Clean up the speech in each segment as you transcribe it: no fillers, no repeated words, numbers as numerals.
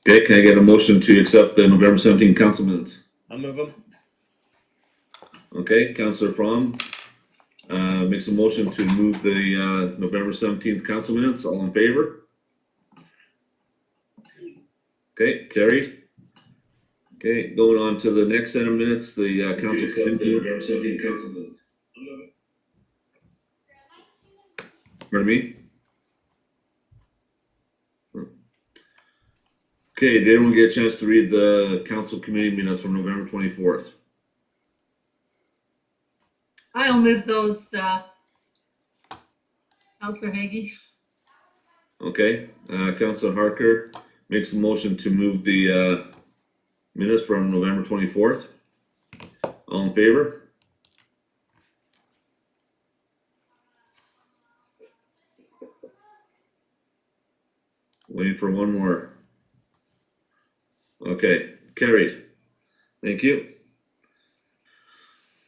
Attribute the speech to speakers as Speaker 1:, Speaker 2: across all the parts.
Speaker 1: Okay, can I get a motion to accept the November 17th council minutes?
Speaker 2: I'll move them.
Speaker 1: Okay, Councillor Fromm makes a motion to move the November 17th council minutes. All in favor? Okay, carried. Okay, going on to the next set of minutes, the council November 17th council minutes. Pardon me? Okay, did everyone get a chance to read the council committee minutes from November 24th?
Speaker 3: I'll move those, Councillor Hagee.
Speaker 1: Okay, Councillor Harker makes a motion to move the minutes from November 24th. All in favor? Waiting for one more. Okay, carried. Thank you.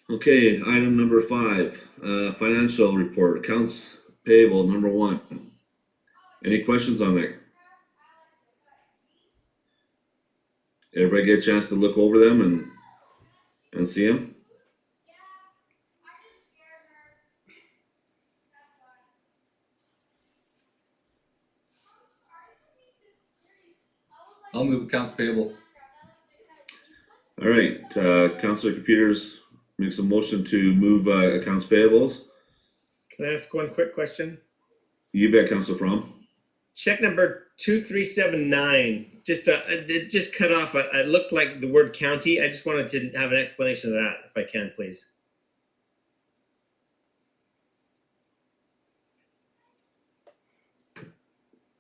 Speaker 1: Okay, item number 5, financial report, accounts payable number 1. Any questions on that? Everybody get a chance to look over them and see them?
Speaker 2: I'll move accounts payable.
Speaker 1: All right, Councillor Computers makes a motion to move accounts payables.
Speaker 4: Can I ask one quick question?
Speaker 1: You bet, Councillor Fromm.
Speaker 4: Check number 2379, it just cut off. It looked like the word county. I just wanted to have an explanation of that, if I can, please.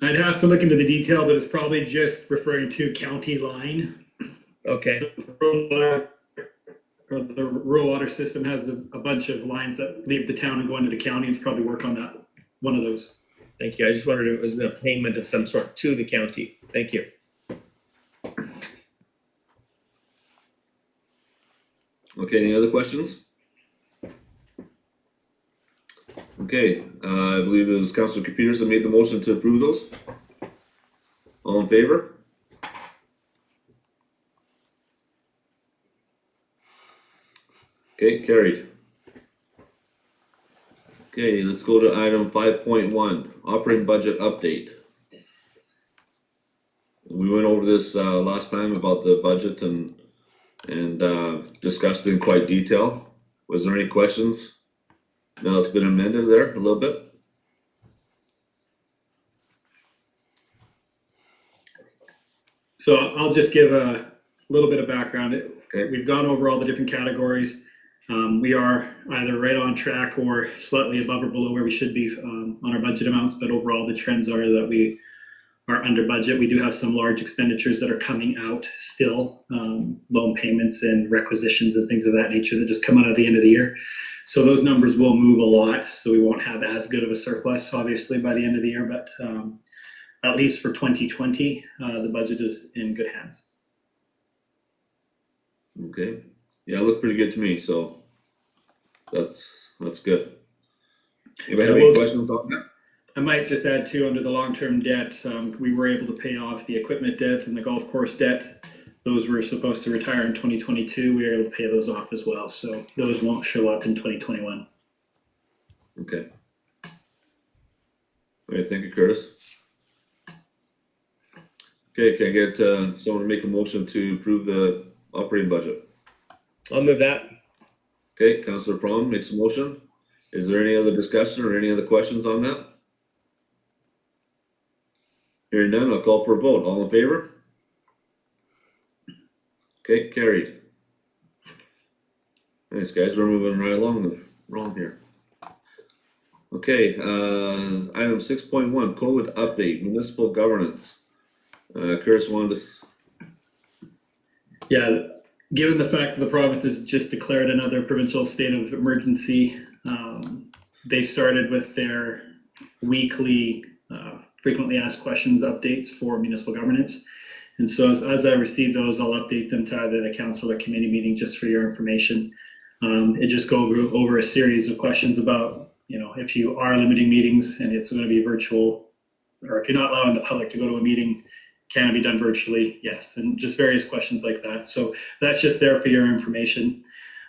Speaker 5: I'd have to look into the detail, but it's probably just referring to county line.
Speaker 4: Okay,
Speaker 5: Or the rural water system has a bunch of lines that leave the town and go into the county. It's probably work on that, one of those.
Speaker 4: thank you. I just wondered if it was a payment of some sort to the county. Thank you.
Speaker 1: Okay, any other questions? Okay, I believe it was Councillor Computers that made the motion to approve those. All in favor? Okay, carried. Okay, let's go to item 5.1, operating budget update. We went over this last time about the budget and discussed in quite detail. Was there any questions? Now it's been amended there a little bit.
Speaker 5: So I'll just give a little bit of background.
Speaker 1: Okay.
Speaker 5: We've gone over all the different categories. We are either right on track or slightly above or below where we should be on our budget amounts, but overall the trends are that we are under budget. We do have some large expenditures that are coming out still, loan payments and requisitions and things of that nature that just come out at the end of the year. So those numbers will move a lot. So we won't have as good of a surplus, obviously, by the end of the year, but at least for 2020, the budget is in good hands.
Speaker 1: Okay. Yeah, it looked pretty good to me, so that's good. Anybody have any questions on that?
Speaker 5: I might just add too, under the long-term debt, we were able to pay off the equipment debt and the golf course debt. Those were supposed to retire in 2022. We were able to pay those off as well. So those won't show up in 2021.
Speaker 1: Okay. All right, thank you, Curtis. Okay, can I get someone to make a motion to approve the operating budget?
Speaker 4: I'll move that.
Speaker 1: Okay, Councillor Fromm makes a motion. Is there any other discussion or any other questions on that? Hearing none, I'll call for a vote. All in favor? Okay, carried. Thanks, guys. We're moving right along here. Okay, item 6.1, COVID update, municipal governance. Curtis wanted to.
Speaker 5: Yeah, given the fact that the province has just declared another provincial state of emergency, they started with their weekly frequently asked questions updates for municipal governance. And so as I receive those, I'll update them to either the council or committee meeting just for your information. It just go over a series of questions about, if you are limiting meetings and it's going to be virtual, or if you're not allowing the public to go to a meeting, Can it be done virtually? Yes, and just various questions like that. So that's just there for your information.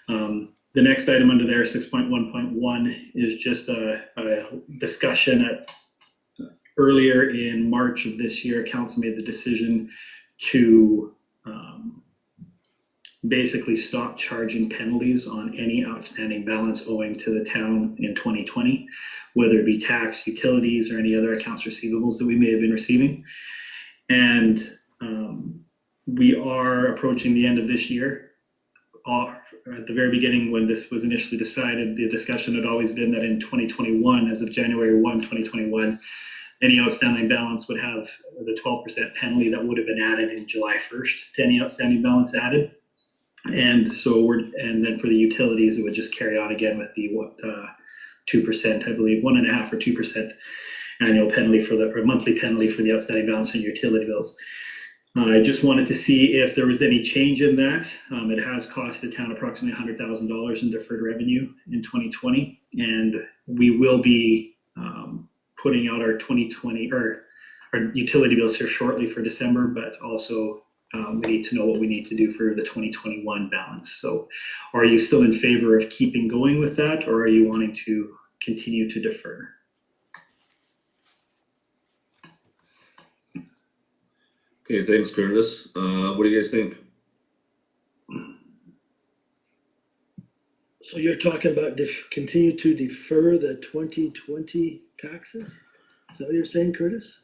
Speaker 5: The next item under there, 6.1.1, is just a discussion at earlier in March of this year. Council made the decision to basically stop charging penalties on any outstanding balance owing to the town in 2020, whether it be tax, utilities, or any other accounts receivables that we may have been receiving. And we are approaching the end of this year. At the very beginning, when this was initially decided, the discussion had always been that in 2021, as of January 1, 2021, any outstanding balance would have the 12% penalty that would have been added in July 1st to any outstanding balance added. And so and then for the utilities, it would just carry on again with the 2%, I believe, 1.5% or 2% annual penalty or monthly penalty for the outstanding balance in utility bills. I just wanted to see if there was any change in that. It has cost the town approximately $100,000 in deferred revenue in 2020, and we will be putting out our 2020 or our utility bills here shortly for December, but also we need to know what we need to do for the 2021 balance. So are you still in favor of keeping going with that, or are you wanting to continue to defer?
Speaker 1: Okay, thanks, Curtis. What do you guys think?
Speaker 6: So you're talking about continue to defer the 2020 taxes? Is that what you're saying, Curtis?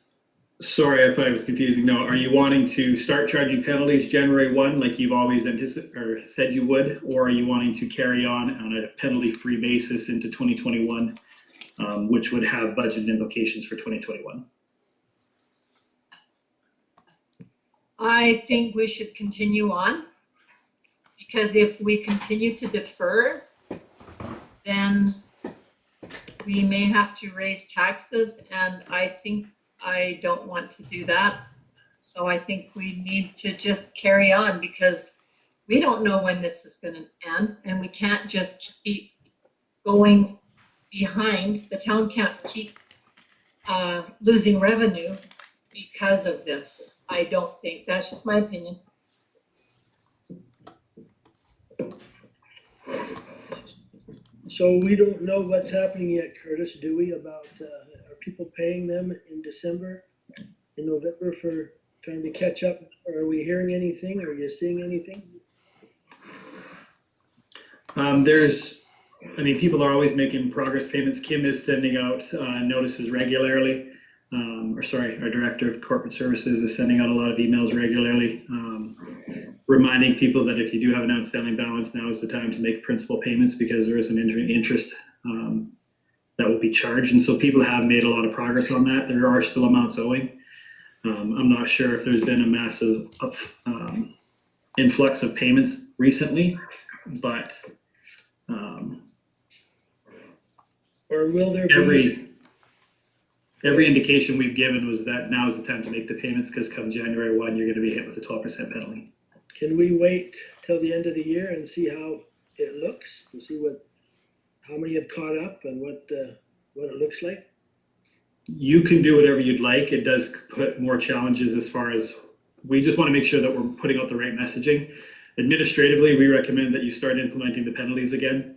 Speaker 5: Sorry if I was confusing. No, are you wanting to start charging penalties January 1 like you've always anticipated or said you would, or are you wanting to carry on a penalty-free basis into 2021, which would have budget implications for 2021?
Speaker 3: I think we should continue on, because if we continue to defer, then we may have to raise taxes, and I don't want to do that. So I think we need to just carry on, because we don't know when this is going to end, and we can't just keep going behind. The town can't keep losing revenue because of this. I don't think. That's just my opinion.
Speaker 6: So we don't know what's happening yet, Curtis, do we, about, are people paying them in December, in November for trying to catch up? Or are we hearing anything? Are you seeing anything?
Speaker 5: People are always making progress payments. Kim is sending out notices regularly. Our director of corporate services is sending out a lot of emails regularly, reminding people that if you do have an outstanding balance, now is the time to make principal payments, because there is an interest that will be charged. And so people have made a lot of progress on that. There are still amounts owing. I'm not sure if there's been a massive influx of payments recently, but
Speaker 6: Or will there be?
Speaker 5: Every indication we've given was that now is the time to make the payments, because come January 1, you're going to be hit with a 12% penalty.
Speaker 6: Can we wait till the end of the year and see how it looks, and see how many have caught up and what it looks like?
Speaker 5: You can do whatever you'd like. It does put more challenges as far as we just want to make sure that we're putting out the right messaging. Administratively, we recommend that you start implementing the penalties again.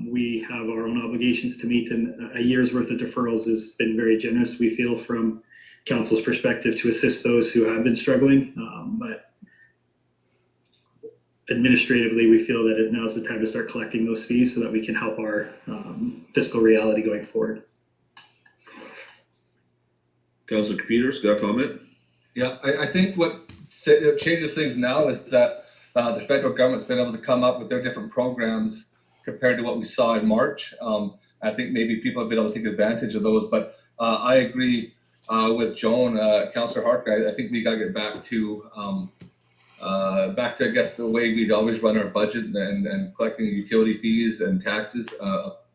Speaker 5: We have our own obligations to meet, and a year's worth of deferrals has been very generous, we feel, from council's perspective, to assist those who have been struggling. But administratively, we feel that now's the time to start collecting those fees so that we can help our fiscal reality going forward.
Speaker 1: Councilor Peters, got a comment?
Speaker 2: Yeah, I think what changes things now is that the federal government's been able to come up with their different programs compared to what we saw in March. I think maybe people have been able to take advantage of those, but I agree with Joan, Councillor Harker. I think we got to get back to I guess the way we'd always run our budget and collecting utility fees and taxes,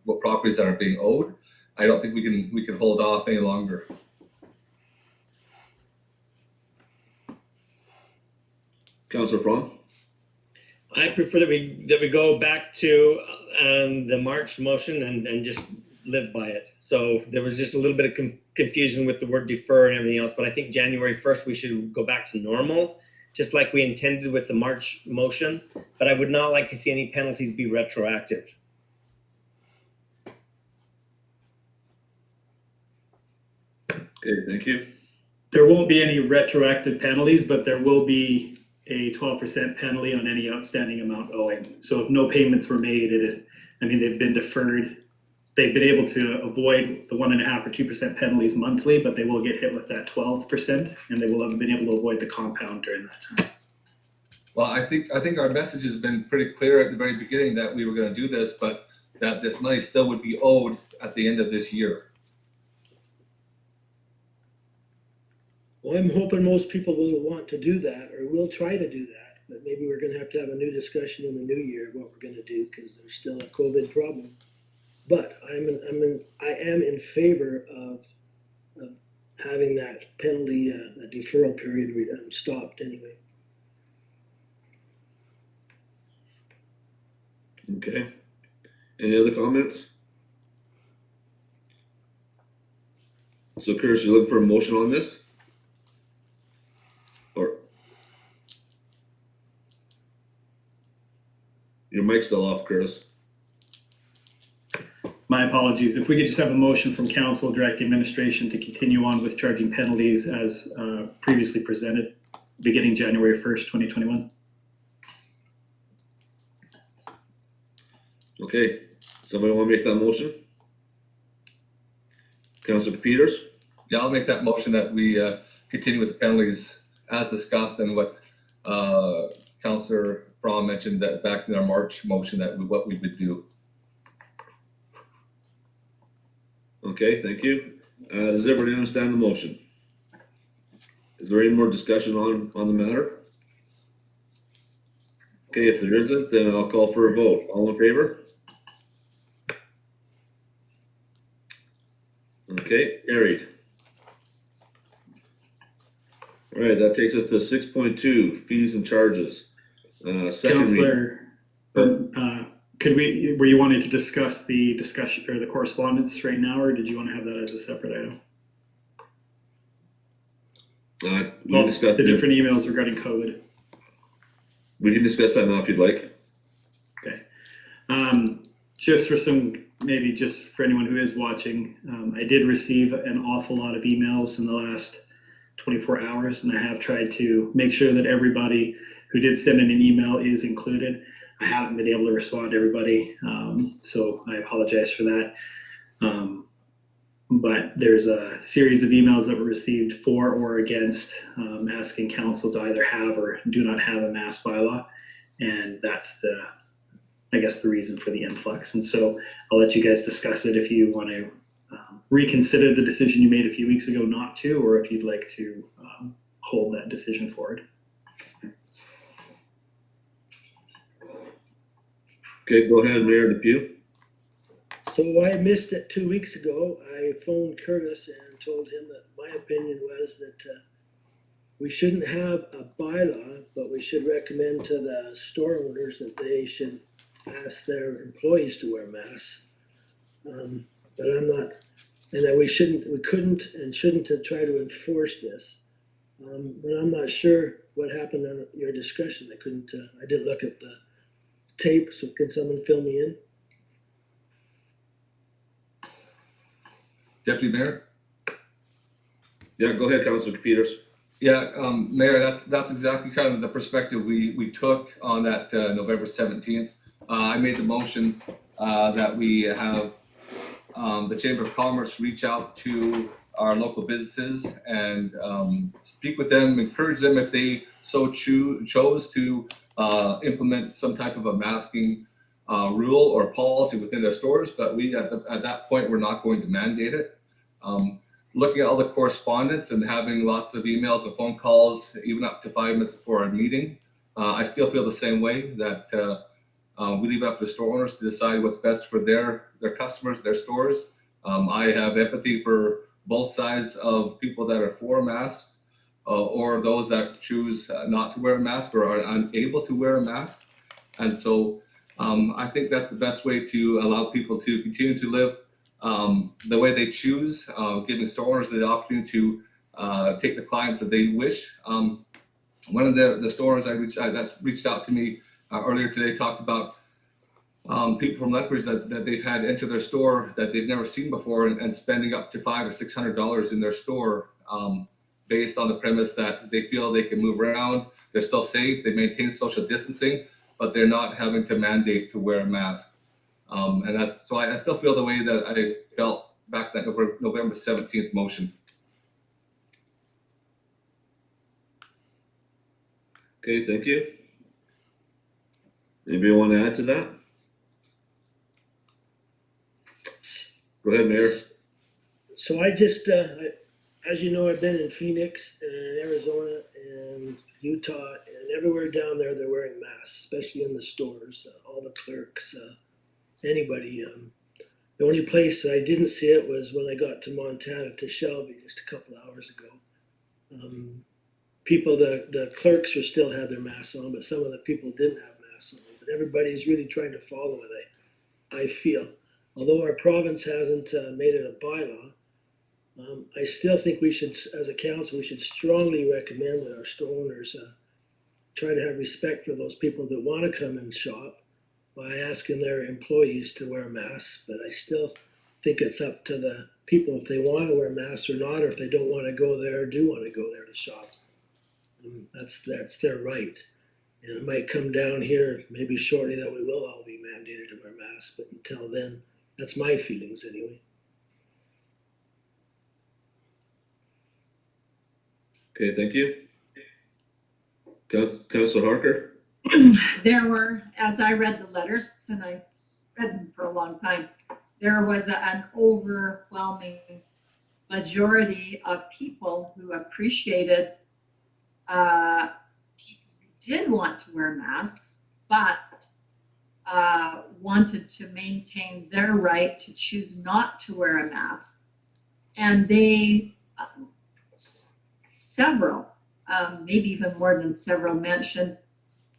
Speaker 2: what properties that are being owed. I don't think we can hold off any longer.
Speaker 1: Councilor Fromm?
Speaker 4: I prefer that we go back to the March motion and just live by it. So there was just a little bit of confusion with the word defer and everything else, but I think January 1st, we should go back to normal, just like we intended with the March motion, but I would not like to see any penalties be retroactive.
Speaker 1: Okay, thank you.
Speaker 5: There won't be any retroactive penalties, but there will be a 12% penalty on any outstanding amount owing. So if no payments were made, they've been deferred. They've been able to avoid the 1.5% or 2% penalties monthly, but they will get hit with that 12%, and they will have been able to avoid the compound during that time.
Speaker 2: Well, I think our message has been pretty clear at the very beginning that we were going to do this, but that this money still would be owed at the end of this year.
Speaker 6: Well, I'm hoping most people will want to do that, or will try to do that, but maybe we're gonna have to have a new discussion in the new year, what we're gonna do, because there's still a COVID problem. But I am in favor of having that penalty, the deferral period stopped anyway.
Speaker 1: Okay. Any other comments? So Curtis, you looking for a motion on this? Or your mic's still off, Curtis.
Speaker 5: My apologies. If we could just have a motion from council directing administration to continue on with charging penalties as previously presented, beginning January 1st, 2021.
Speaker 1: Okay, somebody want to make that motion? Councilor Peters?
Speaker 2: Yeah, I'll make that motion that we continue with the penalties as discussed and what Councillor Braun mentioned that back in our March motion what we would do.
Speaker 1: Okay, thank you. Does everybody understand the motion? Is there any more discussion on the matter? Okay, if there isn't, then I'll call for a vote. All in favor? Okay, carried. All right, that takes us to 6.2, fees and charges. Second reading.
Speaker 5: Councillor, were you wanting to discuss the discussion or the correspondence right now, or did you want to have that as a separate item?
Speaker 1: We discussed
Speaker 5: the different emails regarding COVID.
Speaker 1: We can discuss that now if you'd like.
Speaker 5: Okay. Just for anyone who is watching, I did receive an awful lot of emails in the last 24 hours, and I have tried to make sure that everybody who did send in an email is included. I haven't been able to respond to everybody, so I apologize for that. But there's a series of emails that were received for or against, asking council to either have or do not have a mask bylaw. And that's the reason for the influx. And so I'll let you guys discuss it if you want to reconsider the decision you made a few weeks ago not to, or if you'd like to hold that decision forward.
Speaker 1: Okay, go ahead, Mayor Depew.
Speaker 6: So I missed it 2 weeks ago. I phoned Curtis and told him that my opinion was that we shouldn't have a bylaw, but we should recommend to the store owners that they should ask their employees to wear masks. But I'm not, and that we couldn't and shouldn't try to enforce this. But I'm not sure what happened on your discussion. I didn't look at the tape, so can someone fill me in?
Speaker 2: Deputy Mayor?
Speaker 1: Yeah, go ahead, Councilor Peters.
Speaker 2: Yeah, Mayor, that's exactly kind of the perspective we took on that November 17th. I made the motion that we have the Chamber of Commerce reach out to our local businesses and speak with them, encourage them if they so chose to implement some type of a masking rule or policy within their stores, but we at that point we're not going to mandate it. Looking at all the correspondence and having lots of emails and phone calls, even up to 5 minutes before our meeting, I still feel the same way that we leave it up to the store owners to decide what's best for their customers, their stores. I have empathy for both sides of people that are for masks or those that choose not to wear a mask or are unable to wear a mask. And so I think that's the best way to allow people to continue to live the way they choose, giving store owners the opportunity to take the clients that they wish. One of the stores that's reached out to me earlier today talked about people from Lethbridge that they've had enter their store that they've never seen before and spending up to $500 or $600 in their store based on the premise that they feel they can move around, they're still safe, they maintain social distancing, but they're not having to mandate to wear a mask. And that's so I still feel the way that I felt back to that November 17th motion.
Speaker 1: Okay, thank you. Anybody want to add to that? Go ahead, Mayor.
Speaker 6: So I just, as you know, I've been in Phoenix and Arizona and Utah, and everywhere down there, they're wearing masks, especially in the stores, all the clerks, anybody. The only place that I didn't see it was when I got to Montana, to Shelby, just a couple hours ago. People, the clerks were still had their masks on, but some of the people didn't have masks on. But everybody's really trying to follow it, I feel. Although our province hasn't made it a bylaw, I still think we should, as a council, we should strongly recommend that our store owners try to have respect for those people that want to come and shop by asking their employees to wear masks. But I still think it's up to the people if they want to wear masks or not, or if they don't want to go there or do want to go there to shop. That's their right. And it might come down here maybe shortly that we will all be mandated to wear masks, but until then, that's my feelings anyway.
Speaker 1: Okay, thank you. Councilor Harker?
Speaker 3: There were, as I read the letters, and I read them for a long time, there was an overwhelming majority of people who appreciated people who did want to wear masks, but wanted to maintain their right to choose not to wear a mask. And they, several, maybe even more than several, mentioned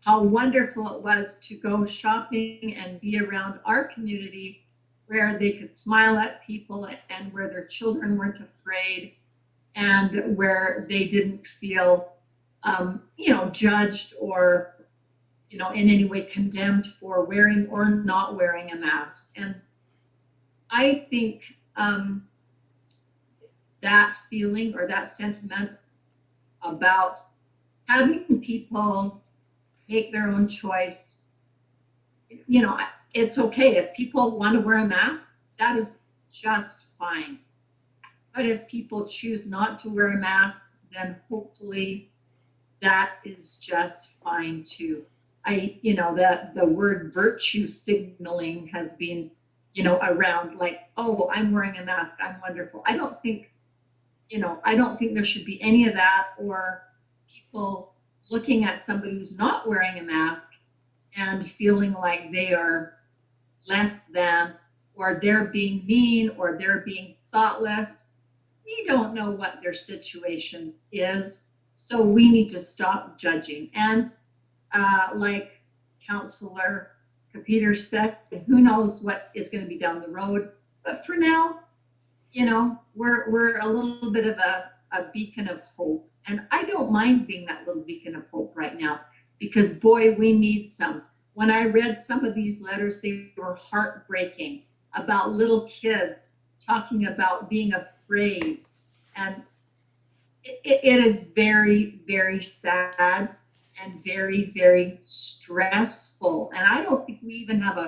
Speaker 3: how wonderful it was to go shopping and be around our community where they could smile at people and where their children weren't afraid and where they didn't feel, judged or, in any way condemned for wearing or not wearing a mask. And I think that feeling or that sentiment about having people make their own choice, it's okay. If people want to wear a mask, that is just fine. But if people choose not to wear a mask, then hopefully that is just fine too. The word virtue signaling has been, around like, oh, I'm wearing a mask, I'm wonderful. I don't think there should be any of that, or people looking at somebody who's not wearing a mask and feeling like they are less than, or they're being mean, or they're being thoughtless. We don't know what their situation is, so we need to stop judging. And like Councillor Peter said, who knows what is going to be down the road. But for now, we're a little bit of a beacon of hope. And I don't mind being that little beacon of hope right now, because boy, we need some. When I read some of these letters, they were heartbreaking, about little kids talking about being afraid. And it is very, very sad and very, very stressful. And I don't think we don't have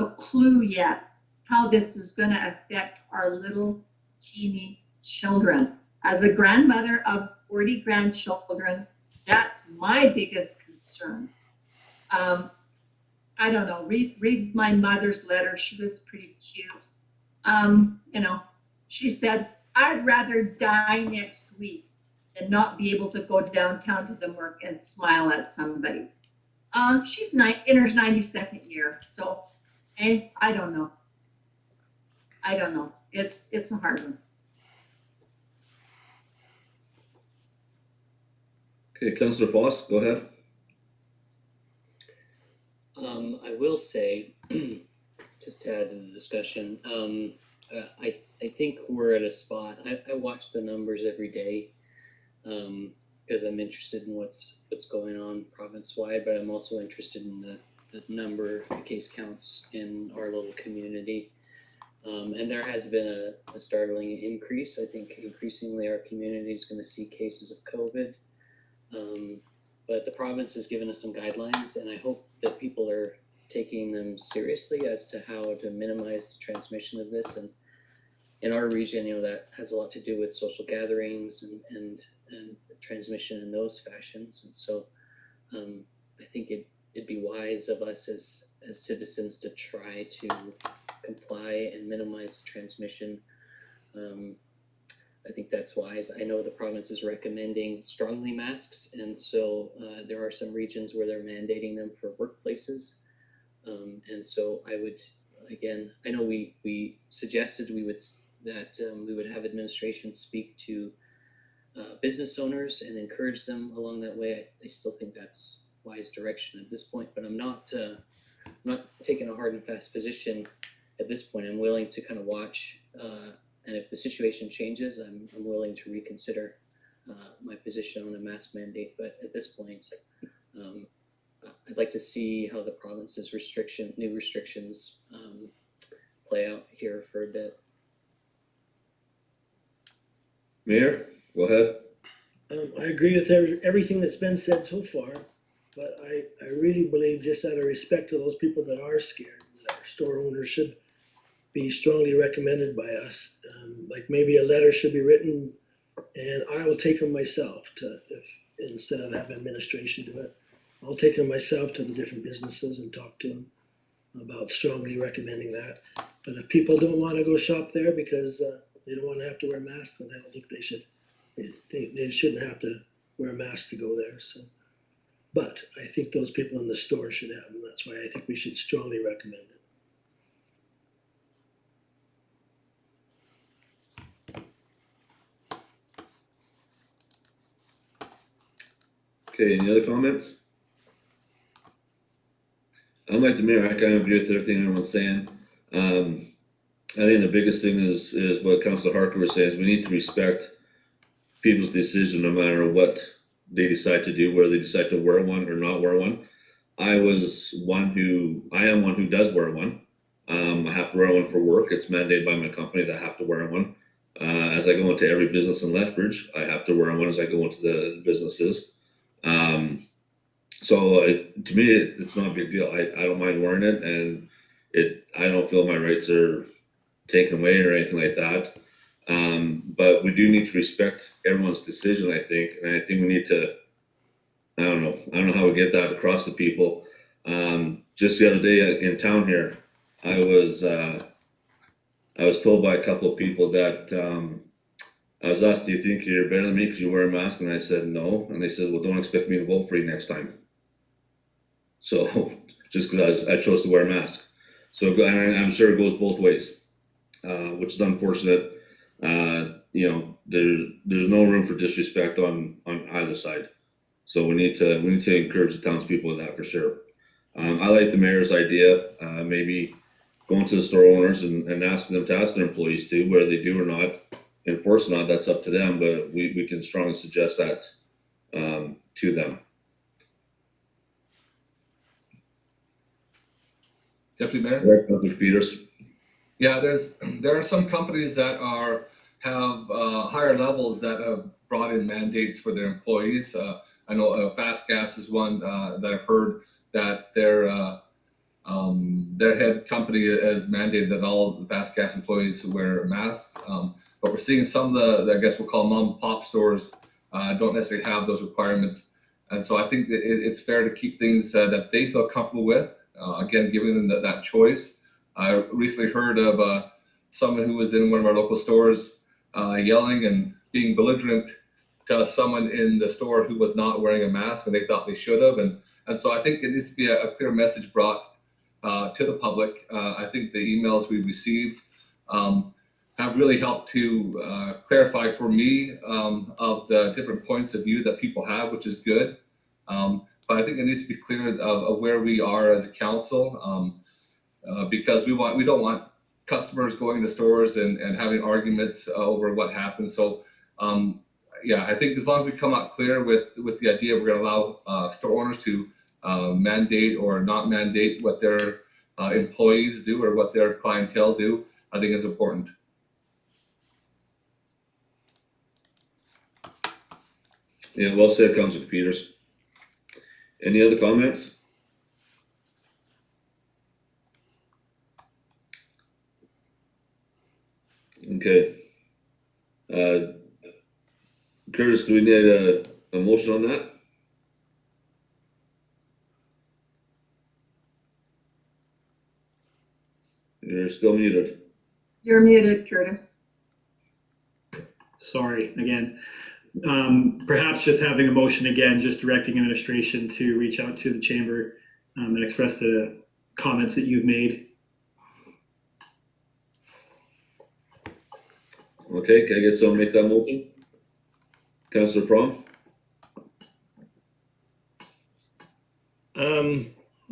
Speaker 3: a clue yet how this is going to affect our little teeny children. As a grandmother of 40 grandchildren, that's my biggest concern. I don't know, read my mother's letter. She was pretty cute. She said, I'd rather die next week than not be able to go downtown to the work and smile at somebody. She's in her 92nd year, so I don't know. It's a hard one.
Speaker 1: Okay, Councilor Foss, go ahead.
Speaker 7: I will say, just to add to the discussion. I think we're at a spot. I watch the numbers every day because I'm interested in what's going on province wide, but I'm also interested in the number, the case counts in our little community. And there has been a startling increase. I think increasingly our community is going to see cases of COVID. But the province has given us some guidelines, and I hope that people are taking them seriously as to how to minimize the transmission of this. And in our region, that has a lot to do with social gatherings and transmission in those fashions. And so I think it'd be wise of us as citizens to try to comply and minimize the transmission. I think that's wise. I know the province is recommending strongly masks, and so there are some regions where they're mandating them for workplaces. And so I would, again, I know we suggested we would have administration speak to business owners and encourage them along that way. I still think that's wise direction at this point, but I'm not taking a hard and fast position at this point. I'm willing to kind of watch, and if the situation changes, I'm willing to reconsider my position on a mask mandate. But at this point, I'd like to see how the province's new restrictions play out here for a bit.
Speaker 1: Mayor, go ahead.
Speaker 6: I agree with everything that's been said so far, but I really believe, just out of respect to those people that are scared, that our store owners should be strongly recommended by us. Like maybe a letter should be written, and I will take them myself instead of having administration do it. I'll take them myself to the different businesses and talk to them about strongly recommending that. But if people don't want to go shop there because they don't want to have to wear masks, then I don't think they should. They shouldn't have to wear a mask to go there. So, but I think those people in the store should have them. That's why I think we should strongly recommend it.
Speaker 1: Okay, any other comments? I'm like the mayor, I kind of agree with everything everyone's saying. I think the biggest thing is what Councilor Harker was saying, is we need to respect people's decision no matter what they decide to do, whether they decide to wear one or not wear one. I am one who does wear one. I have to wear one for work. It's mandated by my company that I have to wear one. As I go into every business in Lethbridge, I have to wear one as I go into the businesses. So to me, it's not a big deal. I don't mind wearing it, and I don't feel my rights are taken away or anything like that. But we do need to respect everyone's decision, I think, and I think we need to. I don't know how we get that across to people. Just the other day in town here, I was told by a couple of people that I was asked, "Do you think you're better than me because you wear a mask?" And I said no, and they said, "Well, don't expect me to vote for you next time." So just because I chose to wear a mask, so and I'm sure it goes both ways, which is unfortunate. There's no room for disrespect on either side. So we need to encourage the townspeople with that for sure. I like the mayor's idea, maybe going to the store owners and asking them to ask their employees to, whether they do or not, enforce or not, that's up to them, but we can strongly suggest that to them.
Speaker 2: Deputy Mayor?
Speaker 1: Councilor Peters.
Speaker 2: Yeah, there are some companies that have higher levels that have brought in mandates for their employees. I know Fast Gas is one that I've heard that their head company has mandated that all the Fast Gas employees wear masks. But we're seeing some of the I guess we'll call mom and pop stores don't necessarily have those requirements. And so I think that it's fair to keep things that they feel comfortable with. Again, giving them that choice. I recently heard of someone who was in one of our local stores yelling and being belligerent to someone in the store who was not wearing a mask, and they thought they should have. And so I think it needs to be a clear message brought to the public. I think the emails we received have really helped to clarify for me of the different points of view that people have, which is good. But I think it needs to be clear of where we are as a council. because we don't want customers going to stores and having arguments over what happened. So yeah, I think as long as we come out clear with the idea we're going to allow store owners to mandate or not mandate what their employees do or what their clientele do, I think is important.
Speaker 1: Yeah, well said, Councilor Peters. Any other comments? Okay. Curtis, do we need a motion on that? You're still muted.
Speaker 3: You're muted, Curtis.
Speaker 5: Sorry, again. Perhaps just having a motion again, just directing administration to reach out to the chamber and express the comments that you've made.
Speaker 1: Okay, can I get someone to make that motion? Councilor Fromm?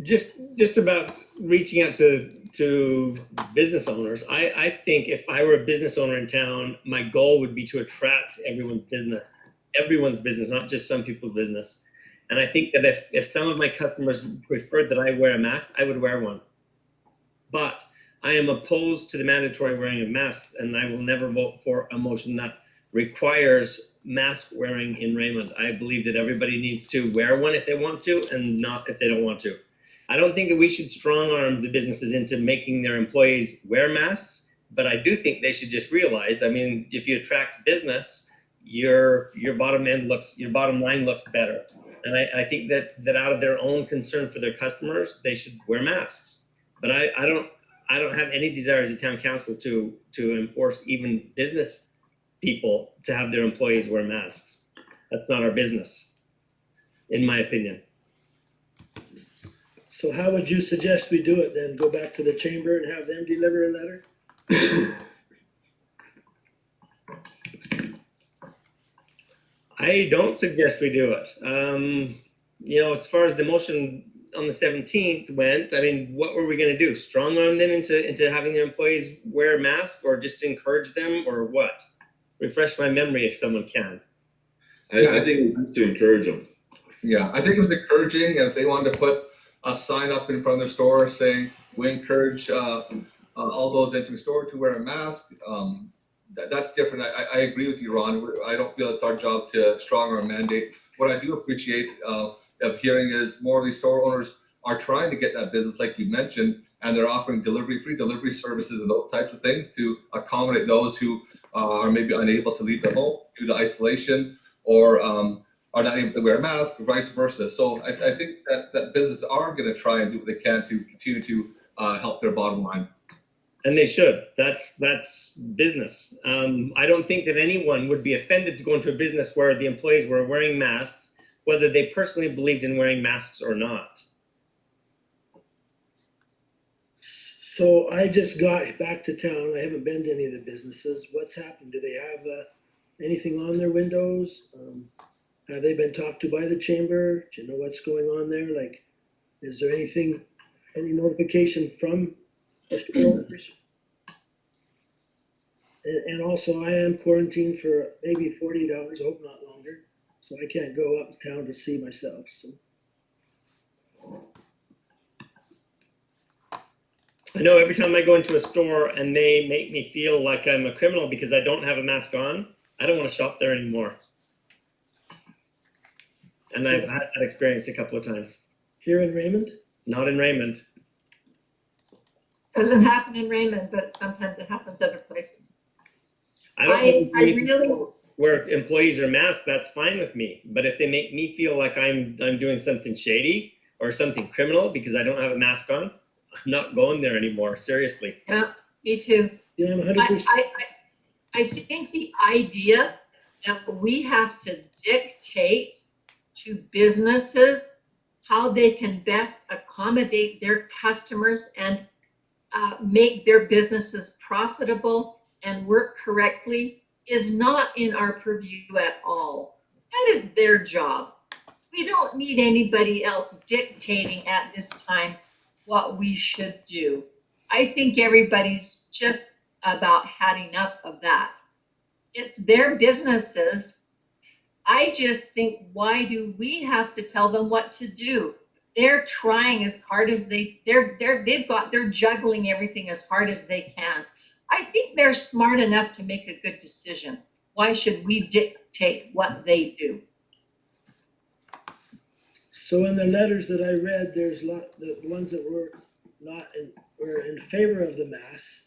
Speaker 4: Just about reaching out to business owners. I think if I were a business owner in town, my goal would be to attract everyone's business, not just some people's business. And I think that if some of my customers preferred that I wear a mask, I would wear one. But I am opposed to the mandatory wearing of masks, and I will never vote for a motion that requires mask wearing in Raymond. I believe that everybody needs to wear one if they want to, and not if they don't want to. I don't think that we should strong arm the businesses into making their employees wear masks, but I do think they should just realize, I mean, if you attract business, your bottom line looks better. And I think that out of their own concern for their customers, they should wear masks. But I don't have any desire as a town council to enforce even business people to have their employees wear masks. That's not our business, in my opinion.
Speaker 6: So how would you suggest we do it then? Go back to the chamber and have them deliver a letter?
Speaker 4: I don't suggest we do it. As far as the motion on the 17th went, I mean, what were we going to do? Strong arm them into having their employees wear masks, or just encourage them, or what? Refresh my memory if someone can.
Speaker 1: I think we need to encourage them.
Speaker 2: Yeah, I think it was encouraging, and if they wanted to put a sign up in front of their store saying, we encourage all those entering the store to wear a mask, that's different. I agree with you, Ron. I don't feel it's our job to strong arm mandate. What I do appreciate of hearing is more of these store owners are trying to get that business, like you mentioned, and they're offering free delivery services and those types of things to accommodate those who are maybe unable to leave their home due to isolation, or are not able to wear a mask, or vice versa. So I think that businesses are going to try and do what they can to continue to help their bottom line.
Speaker 4: And they should. That's business. I don't think that anyone would be offended to go into a business where the employees were wearing masks, whether they personally believed in wearing masks or not.
Speaker 6: So I just got back to town. I haven't been to any of the businesses. What's happened? Do they have anything on their windows? Have they been talked to by the chamber? Do you know what's going on there? Like, is there any notification from the store owners? And also, I am quarantined for maybe 48 hours, I hope not longer. So I can't go uptown to see myself. So.
Speaker 4: I know every time I go into a store and they make me feel like I'm a criminal because I don't have a mask on, I don't want to shop there anymore. And I've had that experience a couple of times.
Speaker 6: Here in Raymond?
Speaker 4: Not in Raymond.
Speaker 3: Doesn't happen in Raymond, but sometimes it happens other places.
Speaker 4: I don't
Speaker 3: I really,
Speaker 4: where employees are masked, that's fine with me. But if they make me feel like I'm doing something shady or something criminal because I don't have a mask on, I'm not going there anymore. Seriously.
Speaker 3: yeah, me too.
Speaker 6: Yeah, I'm 100%.
Speaker 3: I think the idea that we have to dictate to businesses how they can best accommodate their customers and make their businesses profitable and work correctly is not in our purview at all. That is their job. We don't need anybody else dictating at this time what we should do. I think everybody's just about had enough of that. It's their businesses. I just think, why do we have to tell them what to do? They're trying as hard as they're juggling everything as hard as they can. I think they're smart enough to make a good decision. Why should we dictate what they do?
Speaker 6: So in the letters that I read, there's the ones that were were in favor of the mask.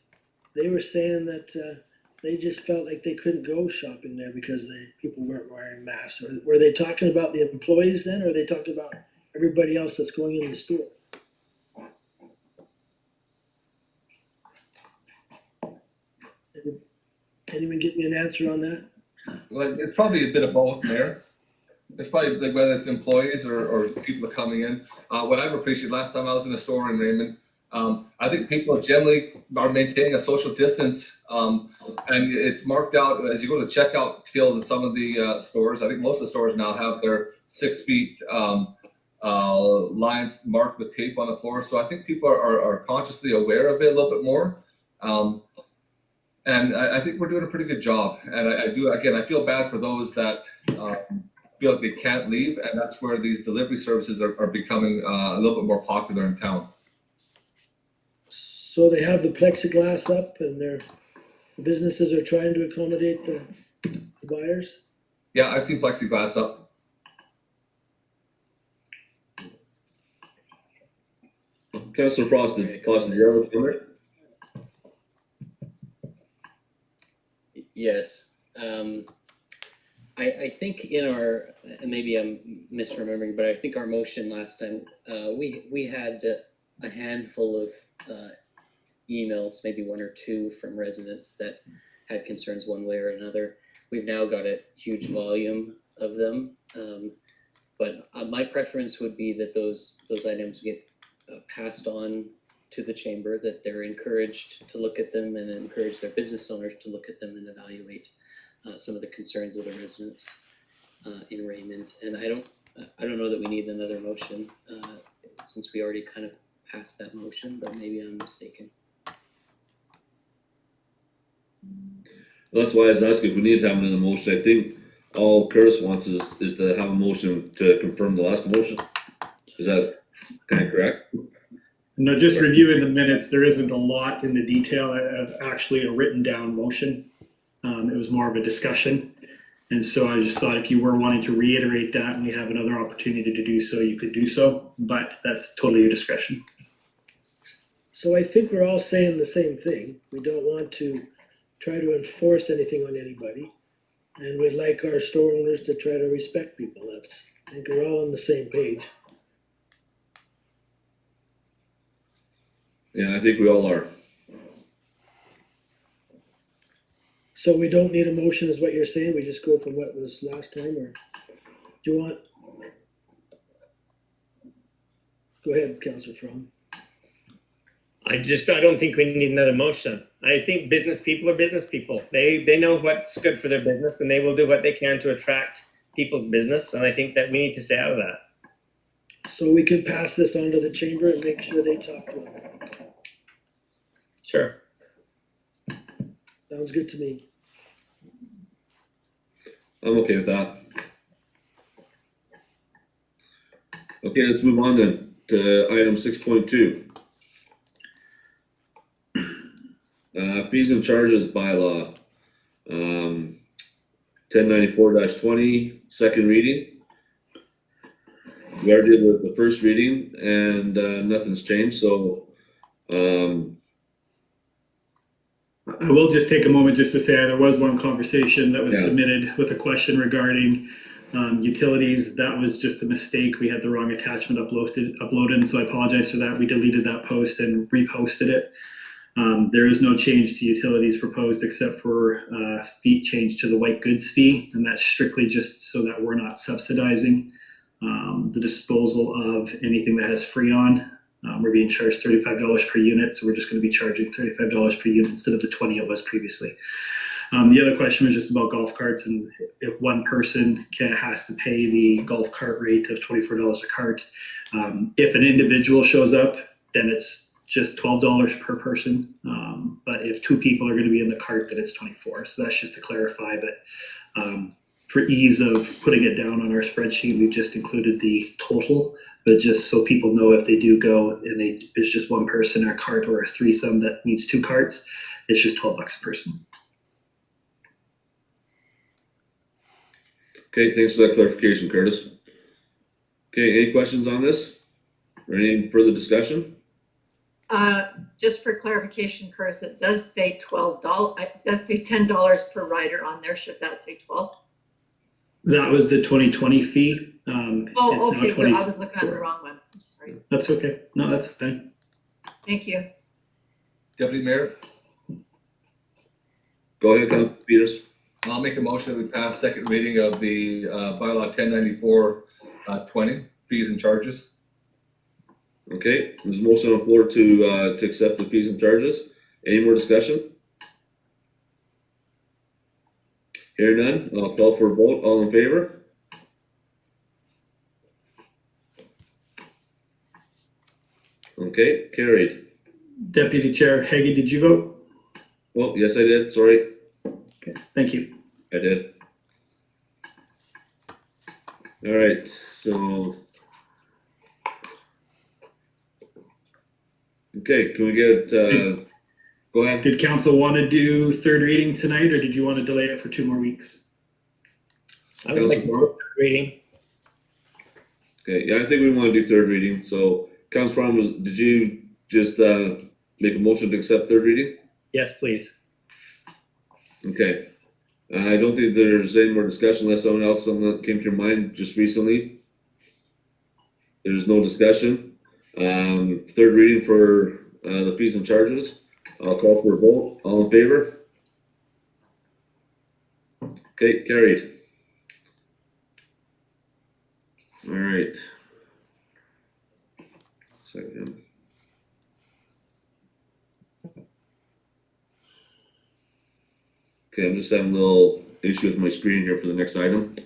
Speaker 6: They were saying that they just felt like they couldn't go shopping there because people weren't wearing masks. Or were they talking about the employees then, or are they talking about everybody else that's going in the store? Anyone get me an answer on that?
Speaker 2: Well, it's probably a bit of both, Mayor. It's probably like whether it's employees or people coming in. What I've appreciated last time I was in a store in Raymond, I think people generally are maintaining a social distance, and it's marked out as you go to checkout tills in some of the stores. I think most of the stores now have their 6 feet lines marked with tape on the floor. So I think people are consciously aware of it a little bit more. And I think we're doing a pretty good job. And I feel bad for those that feel like they can't leave. And that's where these delivery services are becoming a little bit more popular in town.
Speaker 6: So they have the plexiglass up and the businesses are trying to accommodate the buyers?
Speaker 2: Yeah, I've seen plexiglass up.
Speaker 1: Councillor Frost, do you have a comment?
Speaker 7: Yes. I think in our, and maybe I'm misremembering, but I think our motion last time, we had a handful of emails, maybe one or two from residents that had concerns one way or another. We've now got a huge volume of them. But my preference would be that those items get passed on to the chamber, that they're encouraged to look at them and encourage their business owners to look at them and evaluate some of the concerns of the residents in Raymond. And I don't know that we need another motion since we already kind of passed that motion, but maybe I'm mistaken.
Speaker 1: That's why I was asking if we need to have another motion. I think all Curtis wants is to have a motion to confirm the last motion. Is that kind of correct?
Speaker 5: No, just reviewing the minutes, there isn't a lot in the detail of actually a written down motion. It was more of a discussion. And so I just thought if you were wanting to reiterate that and we have another opportunity to do so, you could do so, but that's totally your discretion.
Speaker 6: So I think we're all saying the same thing. We don't want to try to enforce anything on anybody. And we'd like our store owners to try to respect people. I think we're all on the same page.
Speaker 1: Yeah, I think we all are.
Speaker 6: So we don't need a motion is what you're saying? We just go from what was last time, or do you want? Go ahead, Councillor Fromm.
Speaker 4: I don't think we need another motion. I think business people are business people. They know what's good for their business and they will do what they can to attract people's business. And I think that we need to stay out of that.
Speaker 6: So we could pass this on to the chamber and make sure they talk to them.
Speaker 4: Sure.
Speaker 6: Sounds good to me.
Speaker 1: I'm okay with that. Okay, let's move on then to item 6.2. Fees and charges bylaw. 1094-20, second reading. We already did the first reading and nothing's changed, so
Speaker 5: I will just take a moment just to say there was one conversation that was
Speaker 1: Yeah.
Speaker 5: submitted with a question regarding utilities. That was just a mistake. We had the wrong attachment uploaded, and so I apologize for that. We deleted that post and reposted it. There is no change to utilities proposed except for fee change to the white goods fee, and that's strictly just so that we're not subsidizing the disposal of anything that has Freon. We're being charged $35 per unit, so we're just going to be charging $35 per unit instead of the 20 it was previously. The other question was just about golf carts, and if one person has to pay the golf cart rate of $24 a cart. If an individual shows up, then it's just $12 per person. But if 2 people are going to be in the cart, then it's 24. So that's just to clarify. But for ease of putting it down on our spreadsheet, we've just included the total. But just so people know, if they do go and there's just 1 person in a cart or a threesome that needs 2 carts, it's just $12 a person.
Speaker 1: Okay, thanks for that clarification, Curtis. Okay, any questions on this? Or any further discussion?
Speaker 3: Just for clarification, Curtis, it does say $12, it does say $10 per rider on there. Should that say 12?
Speaker 5: That was the 2020 fee.
Speaker 3: Oh,
Speaker 5: It's now
Speaker 3: okay, good. I was looking at the
Speaker 5: 24.
Speaker 3: wrong one. I'm sorry.
Speaker 5: That's okay. No, that's fine.
Speaker 3: Thank you. Deputy
Speaker 2: Mayor,
Speaker 1: Go ahead, Councilor Peters.
Speaker 2: I'll make a motion that we pass second reading of the bylaw 1094-20 fees and charges.
Speaker 1: Okay, there's a motion on the floor to accept the fees and charges. Any more discussion? Hear none, I'll call for a vote. All in favor? Okay, carried.
Speaker 5: Deputy Chair Hagee, did you vote?
Speaker 1: Oh, yes, I did. Sorry,
Speaker 5: Okay, thank you.
Speaker 1: I did. All right, so. Okay, can we get, go ahead.
Speaker 5: Did council want to do third reading tonight, or did you want to delay it for 2 more weeks?
Speaker 4: I would like to go third reading.
Speaker 1: Okay, yeah, I think we want to do third reading. So, Councilor Fromm, did you just make a motion to accept third reading?
Speaker 4: Yes, please.
Speaker 1: Okay. I don't think there's any more discussion unless something else that came to your mind just recently. There's no discussion. Third reading for the fees and charges. I'll call for a vote. All in favor? Okay, carried. All right. Second. Okay, I'm just having a little issue with my screen here for the next item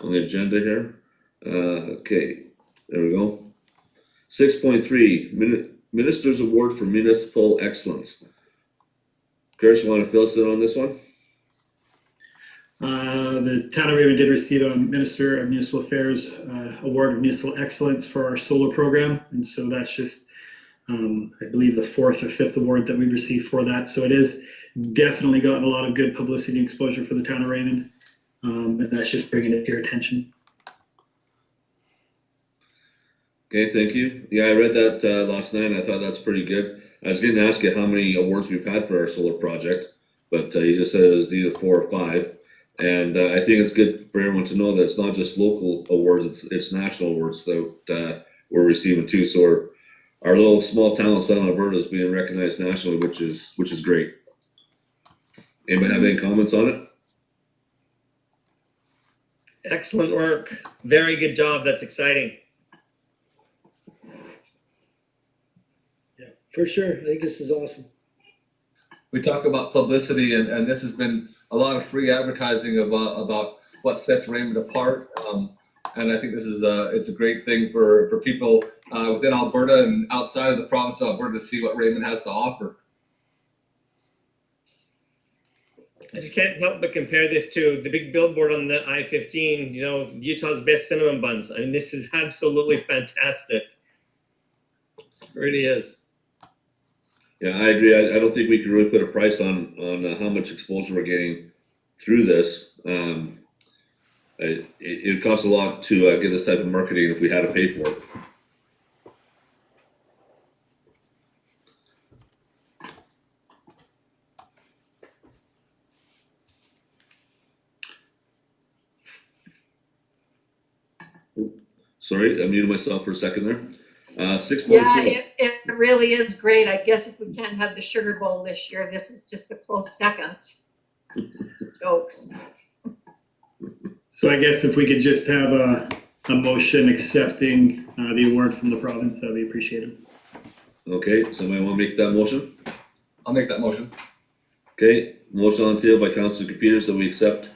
Speaker 1: on the agenda here. Okay, there we go. 6.3, Minister's Award for Municipal Excellence. Chris, you want to fill us in on this one?
Speaker 5: The town of Raymond did receive a Minister of Municipal Affairs Award of Municipal Excellence for our solar program. And so that's just, I believe, the 4th or 5th award that we've received for that. So it is definitely gotten a lot of good publicity and exposure for the town of Raymond. And that's just bringing it to your attention.
Speaker 1: Okay, thank you. Yeah, I read that last night and I thought that's pretty good. I was going to ask you how many awards we've had for our solar project, but you just said it was either 4 or 5. And I think it's good for everyone to know that it's not just local awards, it's national awards that we're receiving too. So our little small town of Southern Alberta is being recognized nationally, which is great. Anybody have any comments on it?
Speaker 4: Excellent work. Very good job. That's exciting.
Speaker 6: Yeah, for sure. I think this is awesome.
Speaker 2: We talk about publicity, and this has been a lot of free advertising about what sets Raymond apart. And I think this is it's a great thing for people within Alberta and outside of the province of Alberta to see what Raymond has to offer.
Speaker 4: I just can't help but compare this to the big billboard on the I-15, you know, Utah's best cinnamon buns. I mean, this is absolutely fantastic. It really is.
Speaker 1: Yeah, I agree. I don't think we can really put a price on how much exposure we're getting through this. It costs a lot to get this type of marketing if we had to pay for it. Sorry, I muted myself for a second there. 6.4.
Speaker 3: Yeah, it really is great. I guess if we can't have the Sugar Bowl this year, this is just a close second. Jokes.
Speaker 5: So I guess if we could just have a motion accepting the award from the province, that'd be appreciated.
Speaker 1: Okay, somebody want to make that motion?
Speaker 2: I'll make that motion.
Speaker 1: Okay, motion on the table by Councilor Peters that we accept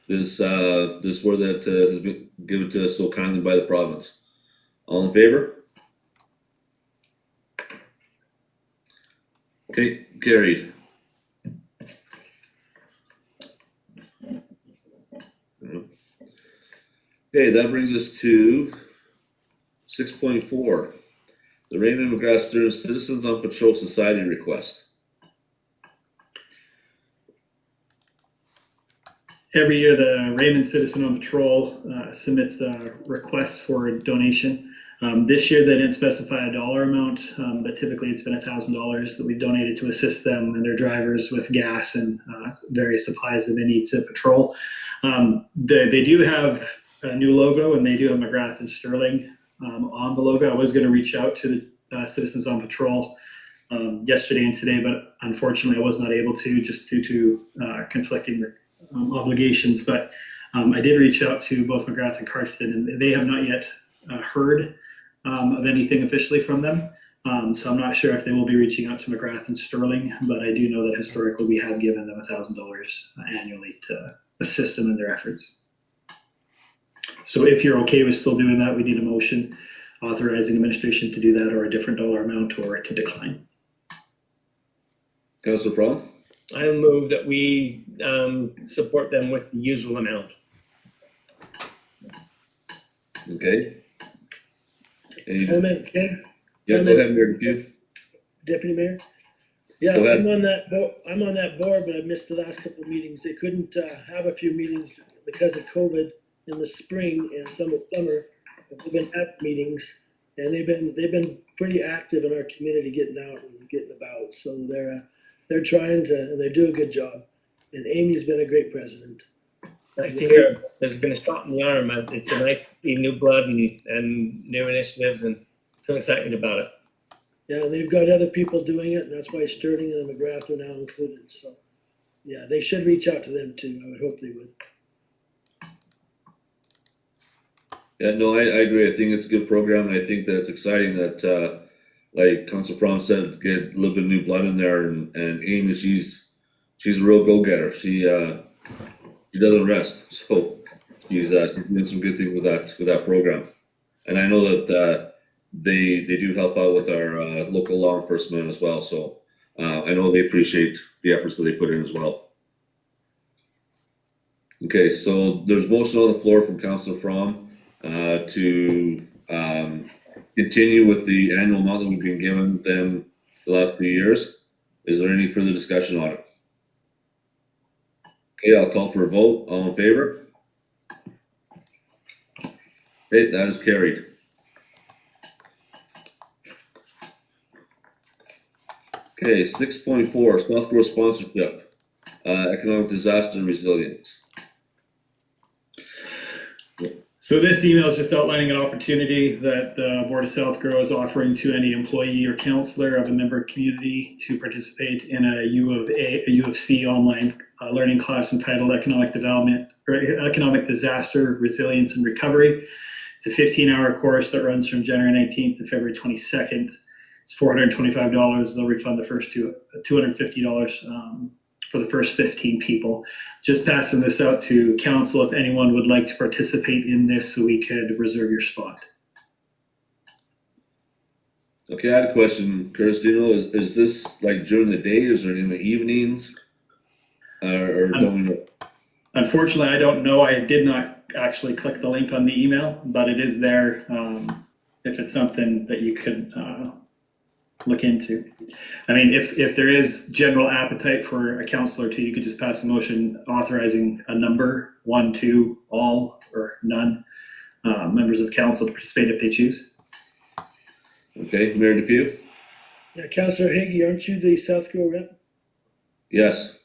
Speaker 1: this award that has been given to us so kindly by the province. All in favor? Okay, carried. Okay, that brings us to 6.4, the Raymond McGrath Stearns Citizens on Patrol Society request.
Speaker 5: Every year, the Raymond Citizen on Patrol submits a request for a donation. This year, they didn't specify a dollar amount, but typically it's been $1,000 that we've donated to assist them and their drivers with gas and various supplies that they need to patrol. They do have a new logo, and they do have McGrath and Sterling on the logo. I was going to reach out to the Citizens on Patrol yesterday and today, but unfortunately I was not able to, just due to conflicting obligations. But I did reach out to both McGrath and Cardston, and they have not yet heard of anything officially from them. So I'm not sure if they will be reaching out to McGrath and Sterling, but I do know that historically we have given them $1,000 annually to assist them in their efforts. So if you're okay with still doing that, we need a motion authorizing administration to do that, or a different dollar amount, or to decline.
Speaker 1: Councilor Fromm?
Speaker 4: I move that we support them with the usual amount.
Speaker 1: Okay. Any,
Speaker 6: Comment, Ken,
Speaker 1: yeah, go ahead, Mayor Depew.
Speaker 6: Deputy Mayor? Yeah,
Speaker 1: Go ahead.
Speaker 6: I'm on that board, but I missed the last couple of meetings. They couldn't have a few meetings because of COVID in the spring and some of summer. They've been at meetings, and they've been pretty active in our community, getting out and getting about. So they're trying to, and they do a good job. And Amy's been a great president.
Speaker 4: Nice to hear. There's been a shot in the arm. It's a nice to see new blood and new initiatives, and some excitement about it.
Speaker 6: Yeah, and they've got other people doing it, and that's why Sterling and McGrath are now included. So, yeah, they should reach out to them too. I would hope they would.
Speaker 1: Yeah, no, I agree. I think it's a good program, and I think that it's exciting that, like Councilor Fromm said, get a little bit of new blood in there, and Amy, she's a real go-getter. She doesn't rest, so she's doing some good things with that program. And I know that they do help out with our local law enforcement as well. So I know they appreciate the efforts that they put in as well. Okay, so there's motion on the floor from Councilor Fromm to continue with the annual amount that we've been given them the last few years. Is there any further discussion on it? Okay, I'll call for a vote. All in favor? Okay, that is carried. Okay, 6.4, South Grove sponsorship, economic disaster resilience.
Speaker 5: So this email is just outlining an opportunity that the Board of South Grove is offering to any employee or counselor of a member community to participate in a U of C online learning class entitled Economic Development or Economic Disaster Resilience and Recovery. It's a 15-hour course that runs from January 19th to February 22nd. It's $425. They'll refund the first $250 for the first 15 people. Just passing this out to council if anyone would like to participate in this so we could reserve your spot.
Speaker 1: Okay, I had a question, Curtis. Do you know, is this like during the day, or is it in the evenings? Or don't we know?
Speaker 5: Unfortunately, I don't know. I did not actually click the link on the email, but it is there if it's something that you could look into. I mean, if there is general appetite for a counselor too, you could just pass a motion authorizing a number, 1, 2, all, or none, members of council to participate if they choose.
Speaker 1: Okay, Mayor Depew?
Speaker 6: Yeah, Councillor Hagee, aren't you the South Grove rep?
Speaker 1: Yes.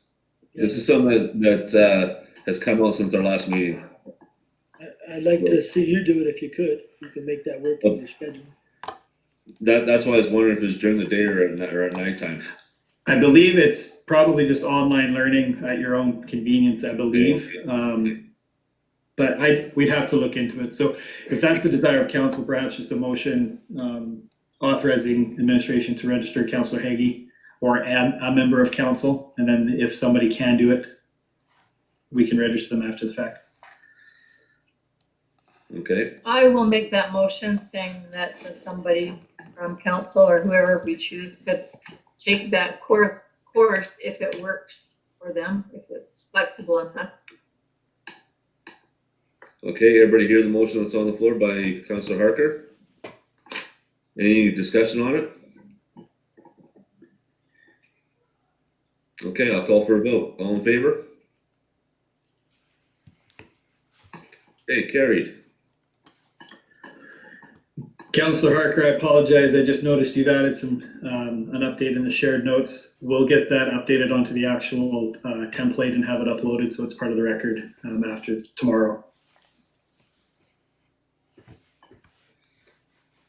Speaker 1: This is something that has come out since our last meeting.
Speaker 6: I'd like to see you do it if you could. You can make that work in your schedule.
Speaker 1: That's why I was wondering if it's during the day or at nighttime.
Speaker 5: I believe it's probably just online learning at your own convenience, I believe. But we'd have to look into it. So if that's the desire of council, perhaps just a motion authorizing administration to register Councillor Hagee or a member of council. And then if somebody can do it, we can register them after the fact.
Speaker 1: Okay,
Speaker 3: I will make that motion saying that somebody from council or whoever we choose could take that course if it works for them, if it's flexible enough.
Speaker 1: Okay, everybody hear the motion that's on the floor by Councilor Harker? Any discussion on it? Okay, I'll call for a vote. All in favor? Okay, carried.
Speaker 5: Councillor Harker, I apologize. I just noticed you've added an update in the shared notes. We'll get that updated onto the actual template and have it uploaded so it's part of the record after tomorrow.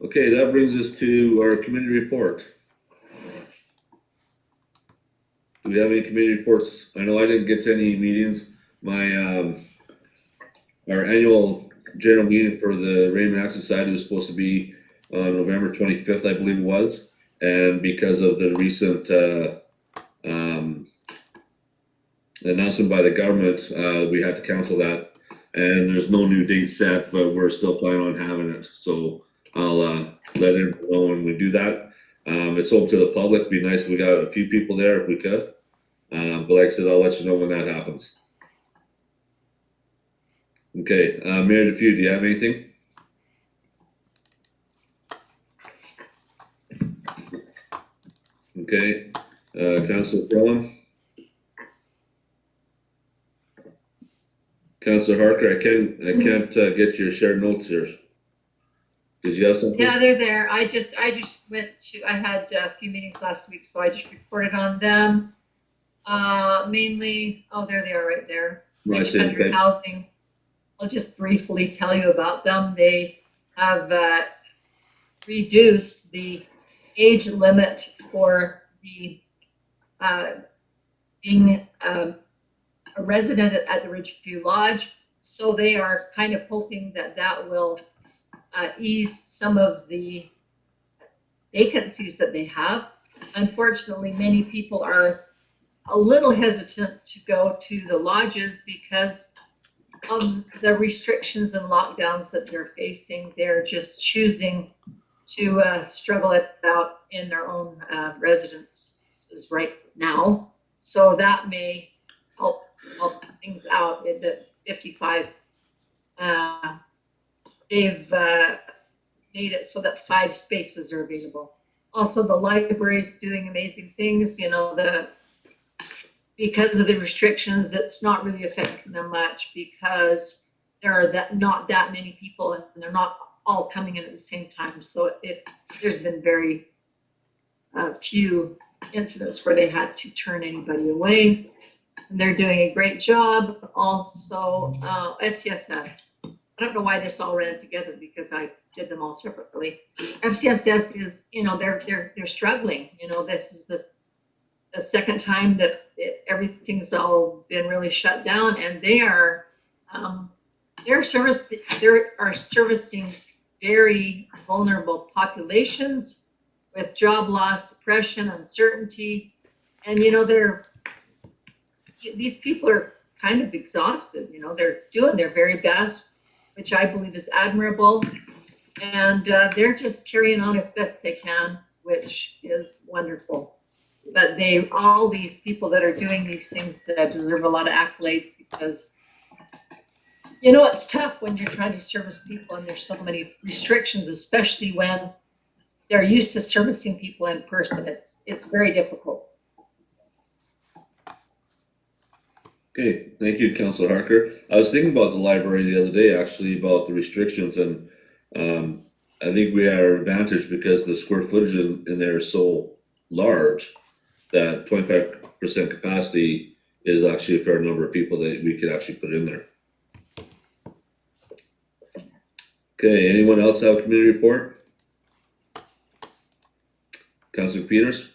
Speaker 1: Okay, that brings us to our committee report. Do we have any committee reports? I know I didn't get to any meetings. My, our annual general meeting for the Raymond Action Society was supposed to be on November 25th, I believe it was. And because of the recent announcement by the government, we had to cancel that. And there's no new date set, but we're still planning on having it. So I'll let everyone know when we do that. It's open to the public. It'd be nice if we got a few people there if we could. But like I said, I'll let you know when that happens. Okay, Mayor Depew, do you have anything? Okay, Councilor Crum? Councilor Harker, I can't get your shared notes here. Did you have something?
Speaker 3: Yeah, they're there. I just I had a few meetings last week, so I just reported on them. Mainly, oh, there they are right there.
Speaker 1: Right,
Speaker 3: Rich
Speaker 1: same
Speaker 3: Country
Speaker 1: thing.
Speaker 3: Housing. I'll just briefly tell you about them. They have reduced the age limit for the being a resident at the Ridgeview Lodge. So they are kind of hoping that that will ease some of the vacancies that they have. Unfortunately, many people are a little hesitant to go to the lodges because of the restrictions and lockdowns that they're facing. They're just choosing to struggle it out in their own residences right now. So that may help things out in the 55. They've made it so that 5 spaces are available. Also, the library is doing amazing things. You know, because of the restrictions, it's not really affecting them much because there are not that many people and they're not all coming in at the same time. So there's been very few incidents where they had to turn anybody away. And they're doing a great job. Also, FCSS. I don't know why this all ran together because I did them all separately. FCSS is, you know, they're struggling. You know, this is the second time that everything's all been really shut down, and they are servicing very vulnerable populations with job loss, depression, uncertainty, and you know these people are kind of exhausted. You know, they're doing their very best, which I believe is admirable, and they're just carrying on as best they can, which is wonderful. But all these people that are doing these things deserve a lot of accolades because, you know, it's tough when you're trying to service people and there's so many restrictions, especially when they're used to servicing people in person. It's very difficult.
Speaker 1: Okay, thank you, Councilor Harker. I was thinking about the library the other day, actually, about the restrictions, and I think we are advantaged because the square footage in there is so large that 25% capacity is actually a fair number of people that we could actually put in there. Okay, anyone else have a community report? Councilor Peters?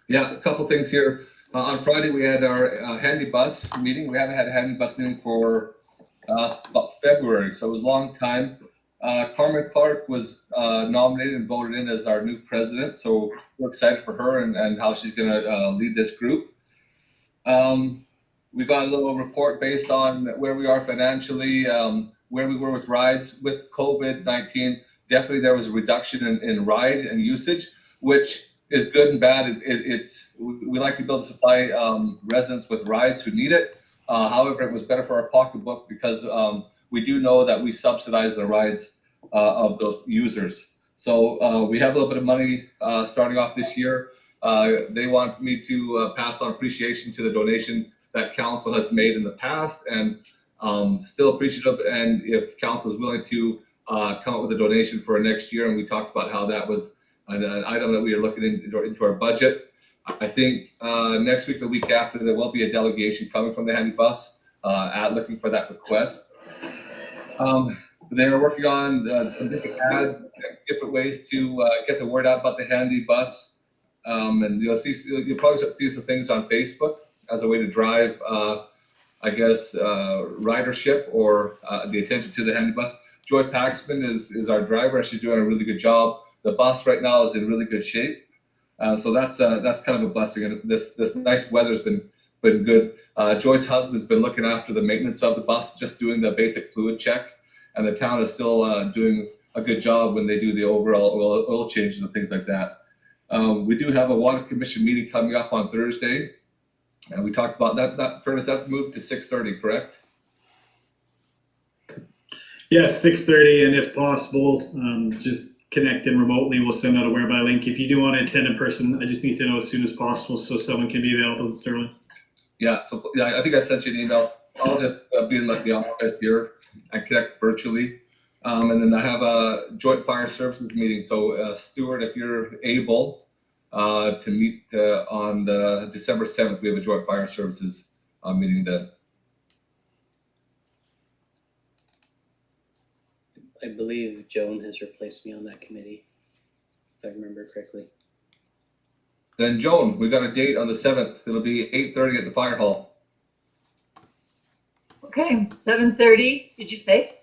Speaker 2: Yeah, a couple things here. On Friday, we had our handy bus meeting. We haven't had a handy bus meeting for since about February, so it was a long time. Carmen Clark was nominated and voted in as our new president, so we're excited for her and how she's going to lead this group. We got a little report based on where we are financially, where we were with rides. With COVID-19, definitely there was a reduction in ride and usage, which is good and bad. We like to be able to supply residents with rides who need it. However, it was better for our pocketbook because we do know that we subsidize the rides of those users. So we have a little bit of money starting off this year. They want me to pass on appreciation to the donation that council has made in the past, and still appreciative. And if council is willing to come up with a donation for next year, and we talked about how that was an item that we are looking into our budget. I think next week, the week after, there will be a delegation coming from the handy bus looking for that request. They're working on some different ads, different ways to get the word out about the handy bus. And you'll probably see some things on Facebook as a way to drive, I guess, ridership or the attention to the handy bus. Joy Paxman is our driver, and she's doing a really good job. The bus right now is in really good shape. So that's kind of a blessing. And this nice weather's been good. Joy's husband's been looking after the maintenance of the bus, just doing the basic fluid check. And the town is still doing a good job when they do the overall oil changes and things like that. We do have a water commission meeting coming up on Thursday. And we talked about that Curtis, that's moved to 6:30, correct?
Speaker 5: Yes, 6:30, and if possible, just connect in remotely. We'll send out a whereby link. If you do want to attend in person, I just need to know as soon as possible so someone can be available in Sterling.
Speaker 2: Yeah, so yeah, I think I sent you an email. I'll just be in the office here and connect virtually. And then I have a joint fire services meeting. So Stuart, if you're able to meet on the December 7th, we have a joint fire services meeting then.
Speaker 7: I believe Joan has replaced me on that committee, if I remember correctly.
Speaker 2: Then Joan, we got a date on the 7th. It'll be 8:30 at the fire hall.
Speaker 3: Okay, 7:30, did you say?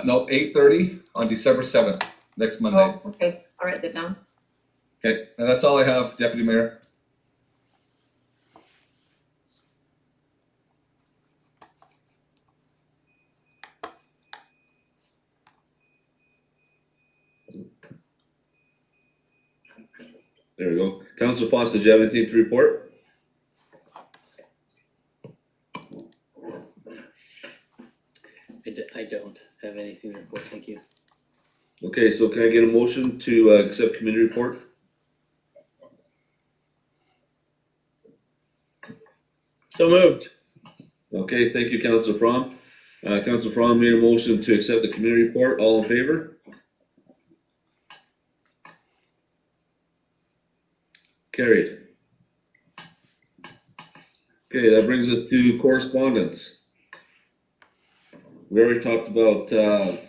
Speaker 2: No, 8:30 on December 7th, next Monday.
Speaker 3: Oh, okay, I'll write that down.
Speaker 2: Okay, and that's all I have, Deputy Mayor.
Speaker 1: There we go. Councilor Foss, did you have anything to report?
Speaker 7: I don't have anything to report, thank you.
Speaker 1: Okay, so can I get a motion to accept committee report?
Speaker 4: So moved.
Speaker 1: Okay, thank you, Councilor Fromm. Councilor Fromm made a motion to accept the committee report. All in favor? Carried. Okay, that brings us to correspondence. We already talked about the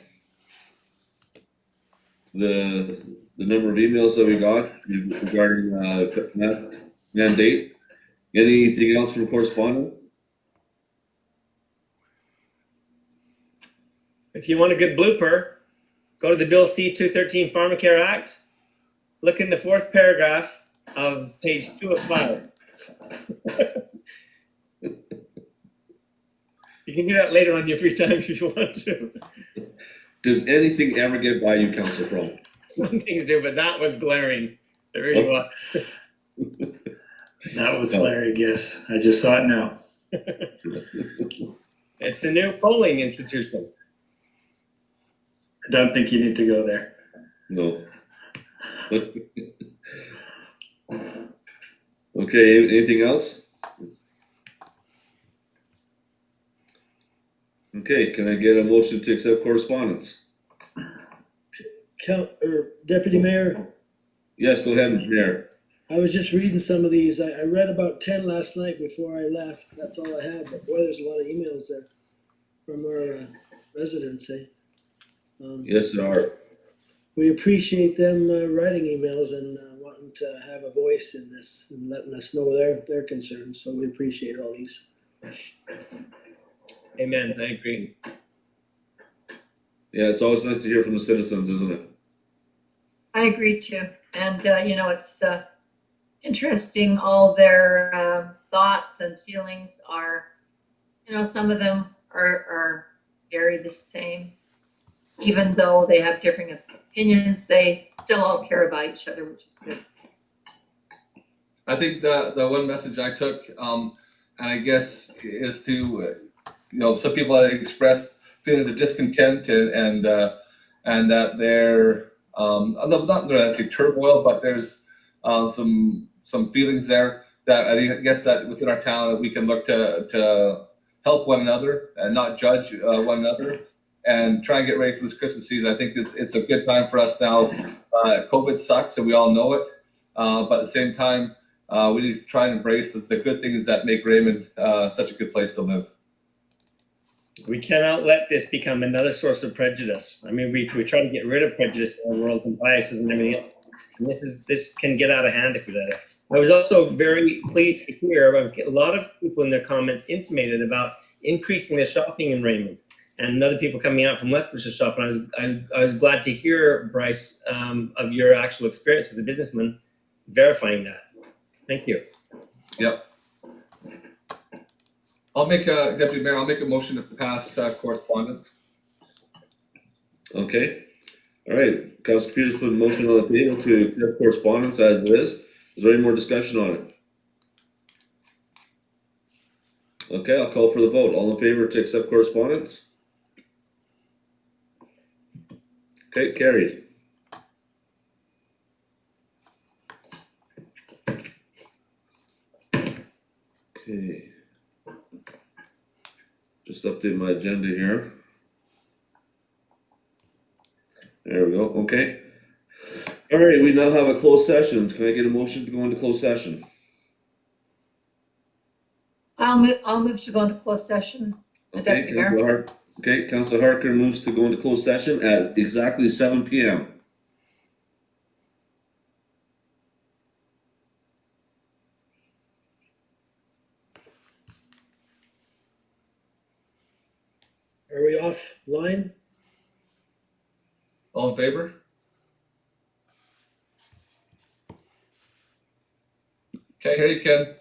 Speaker 1: number of emails that we got regarding that mandate. Anything else from correspondence?
Speaker 4: If you want a good blooper, go to the Bill C-213 Pharmacare Act. Look in the 4th paragraph of page 2 of 5. You can do that later on your free time if you want to.
Speaker 1: Does anything ever get by you, Councilor Fromm?
Speaker 4: Some things do, but that was glaring. It really was.
Speaker 5: That was hilarious. Yes, I just saw it now.
Speaker 4: It's a new polling institution.
Speaker 5: I don't think you need to go there.
Speaker 1: No. Okay, anything else? Okay, can I get a motion to accept correspondence?
Speaker 6: Deputy Mayor,
Speaker 1: Yes, go ahead, Mayor.
Speaker 6: I was just reading some of these. I read about 10 last night before I left. That's all I had, but boy, there's a lot of emails there from our residents, eh?
Speaker 1: Yes, there are.
Speaker 6: We appreciate them writing emails and wanting to have a voice in this and letting us know their concerns. So we appreciate all these.
Speaker 4: Amen. I agree.
Speaker 1: Yeah, it's always nice to hear from the citizens, isn't it?
Speaker 3: I agree too. And, it's interesting, all their thoughts and feelings are, some of them are very the same. Even though they have differing opinions, they still all care about each other, which is good.
Speaker 2: I think the one message I took, and I guess is to, some people have expressed feelings of discontent and that they're, not necessarily turmoil, but there's some feelings there that I guess that within our town we can look to help one another and not judge one another and try and get ready for this Christmas season. I think it's a good time for us now. COVID sucks and we all know it, but at the same time, we need to try and embrace the good things that make Raymond such a good place to live.
Speaker 4: We cannot let this become another source of prejudice. I mean, we try to get rid of prejudice in our world and biases and everything else. And this can get out of hand if we let it. I was also very pleased to hear about a lot of people in their comments intimated about increasing the shopping in Raymond, and other people coming out from Lethbridge to shop. And I was glad to hear, Bryce, of your actual experience with the businessman verifying that. Thank you.
Speaker 2: Yep. Deputy Mayor, I'll make a motion to pass correspondence.
Speaker 1: Okay. All right. Council Peters put a motion on the table to accept correspondence as it is. Is there any more discussion on it? Okay, I'll call for the vote. All in favor to accept correspondence? Okay, carried. Okay. Just update my agenda here. There we go, okay. All right, we now have a closed session. Can I get a motion to go into closed session?
Speaker 3: I'll move to go into closed session.
Speaker 1: Okay, Councilor Harker moves to go into closed session at exactly 7 p.m.
Speaker 6: Are we offline?
Speaker 2: All in favor? Okay, here you can.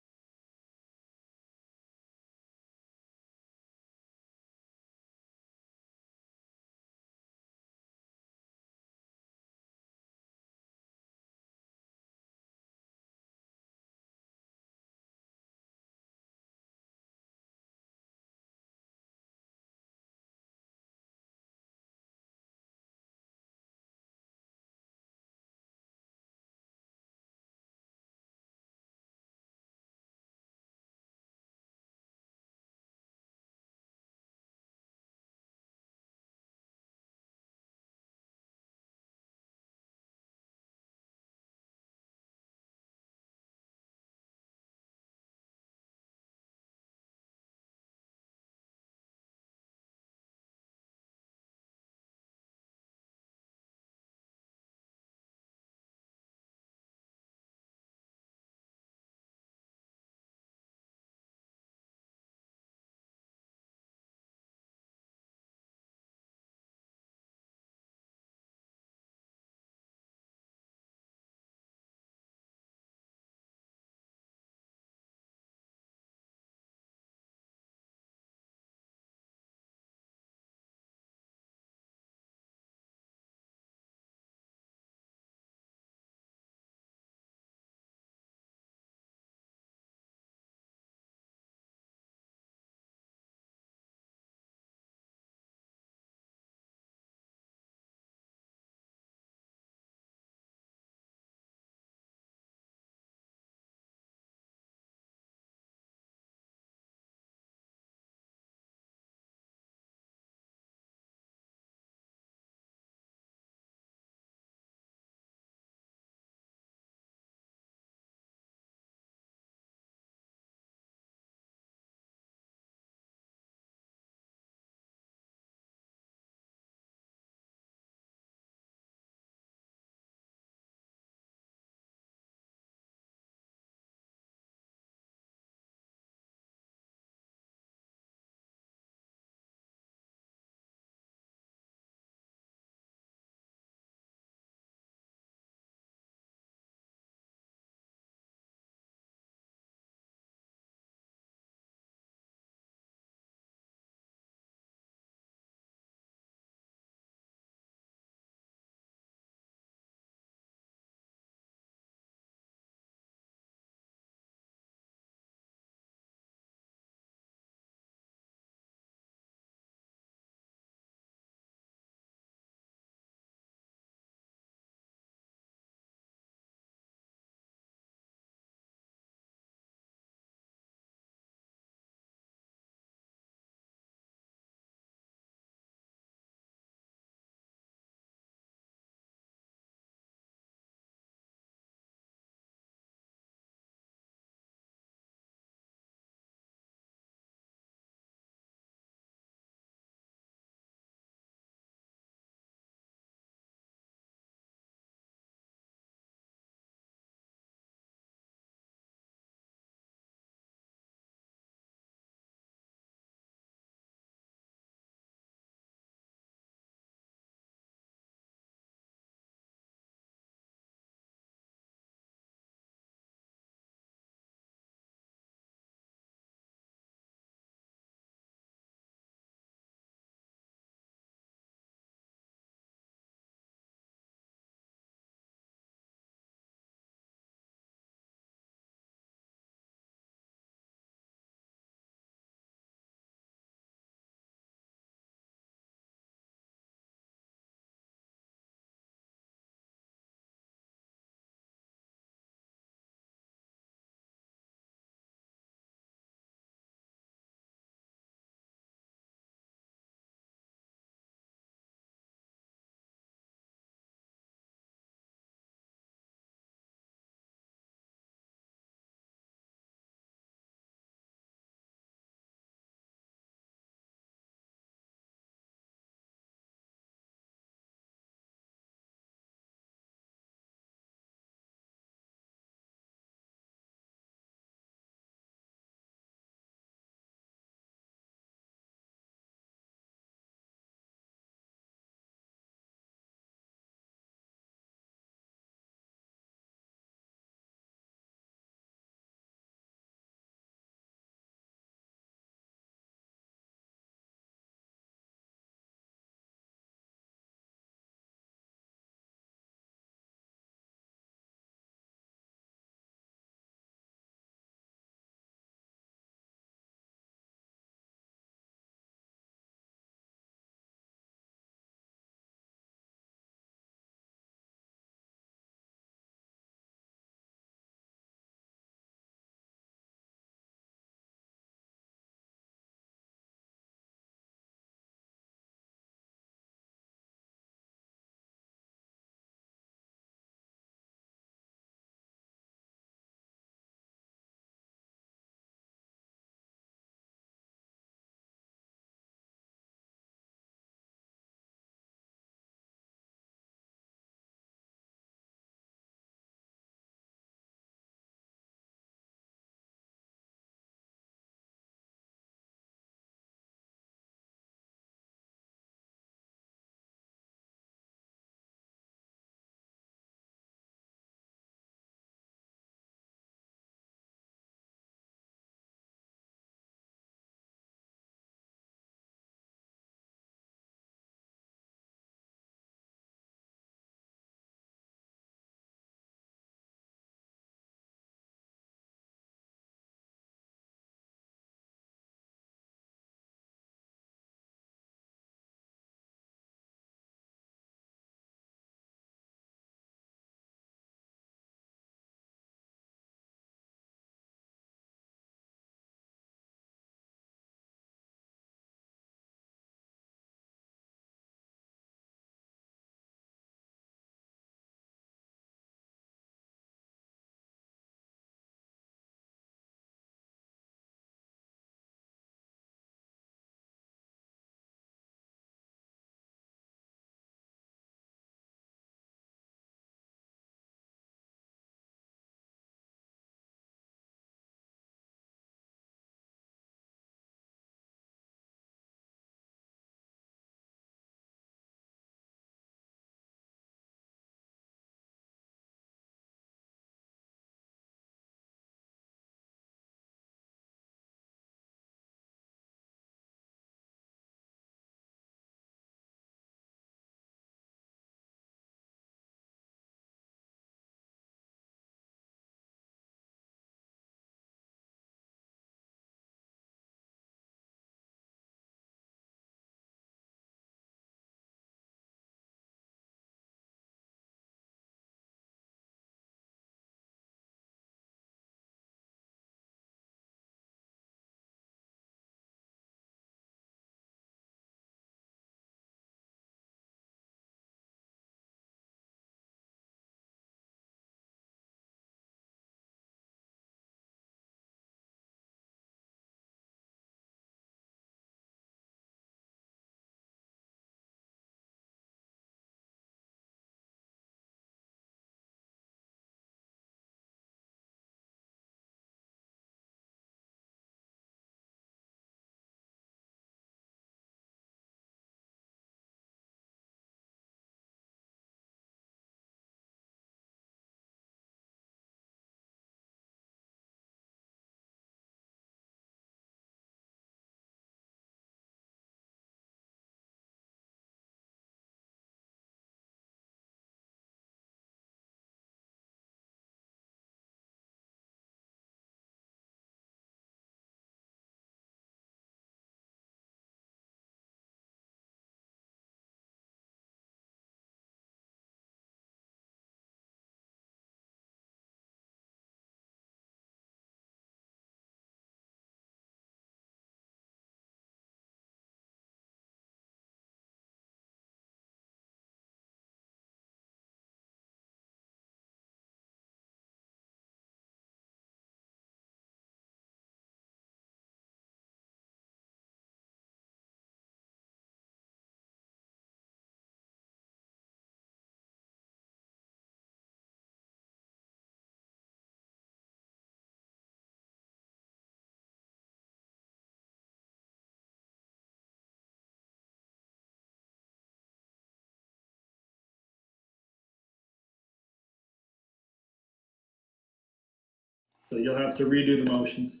Speaker 5: So you'll have to redo the motions.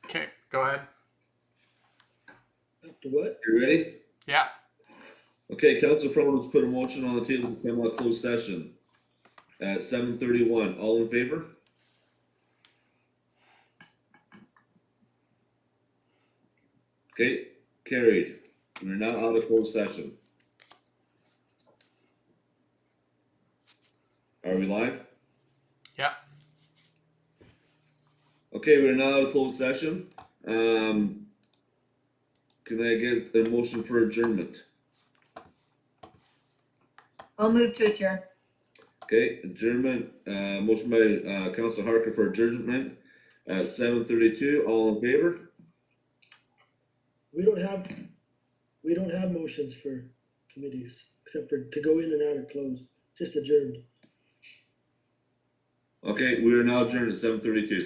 Speaker 8: Okay, go ahead.
Speaker 6: After what?
Speaker 1: You ready?
Speaker 8: Yeah.
Speaker 1: Okay, Council Front has put a motion on the table to come out of closed session at 7:31. All in favor? Okay, carried. We're now out of closed session. Are we live?
Speaker 8: Yeah.
Speaker 1: Okay, we're now out of closed session. Can I get a motion for adjournment?
Speaker 3: I'll move to adjourn.
Speaker 1: Okay, adjournment, motion by, Council Harker for adjournment at 7:32. All in favor?
Speaker 6: We don't have motions for committees, except for to go in and out of close, just adjourned.
Speaker 1: Okay, we are now adjourned at 7:32.